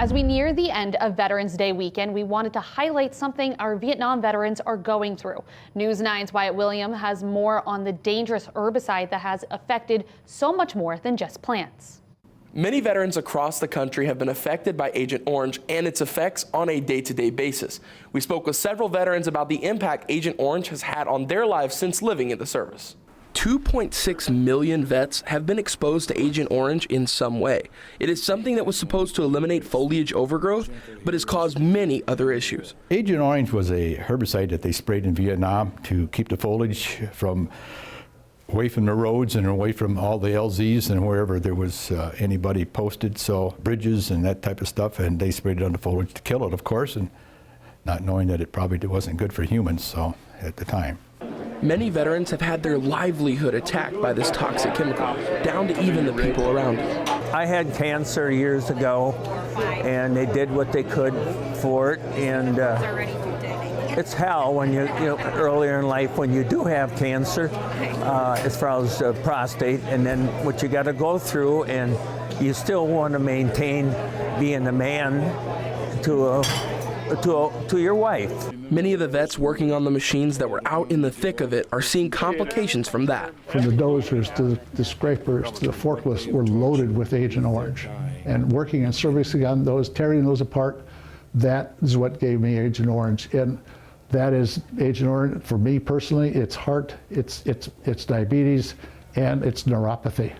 As we near the end of Veterans Day weekend, we wanted to highlight something our Vietnam veterans are going through. News 9's Wyatt William has more on the dangerous herbicide that has affected so much more than just plants. Many veterans across the country have been affected by Agent Orange and its effects on a day-to-day basis. We spoke with several veterans about the impact Agent Orange has had on their lives since living in the service. 2.6 million vets have been exposed to Agent Orange in some way. It is something that was supposed to eliminate foliage overgrowth, but has caused many other issues. Agent Orange was a herbicide that they sprayed in Vietnam to keep the foliage away from the roads and away from all the LZs and wherever there was anybody posted, so bridges and that type of stuff, and they sprayed it on the foliage to kill it, of course, and not knowing that it probably wasn't good for humans, so at the time. Many veterans have had their livelihood attacked by this toxic chemical, down to even the people around them. I had cancer years ago, and they did what they could for it, and it's hell when you earlier in life when you do have cancer, as far as prostate, and then what you got to go through, and you still want to maintain being a man to your wife. Many of the vets working on the machines that were out in the thick of it are seeing complications from that. From the dozers to the scrapers to the forklifts were loaded with Agent Orange. And working and servicing on those, tearing those apart, that is what gave me Agent Orange. And that is Agent Orange, for me personally, it's heart, it's diabetes, and it's neuropathy.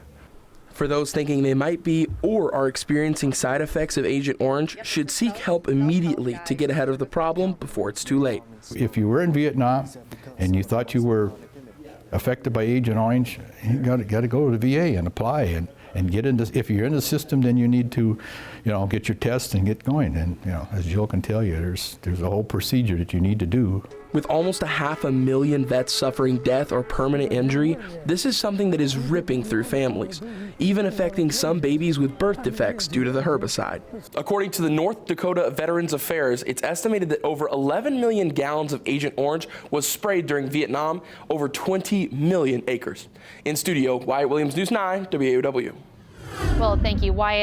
For those thinking they might be or are experiencing side effects of Agent Orange, should seek help immediately to get ahead of the problem before it's too late. If you were in Vietnam and you thought you were affected by Agent Orange, you got to go to the VA and apply and get into. If you're in the system, then you need to, get your tests and get going. And as Jill can tell you, there's a whole procedure that you need to do. With almost 500,000 vets suffering death or permanent injury, this is something that is ripping through families, even affecting some babies with birth defects due to the herbicide. According to the North Dakota Veterans Affairs, it's estimated that over 11 million gallons of Agent Orange was sprayed during Vietnam, over 20 million acres. In studio, Wyatt Williams, News 9, WAOW. Well, thank you, Wyatt.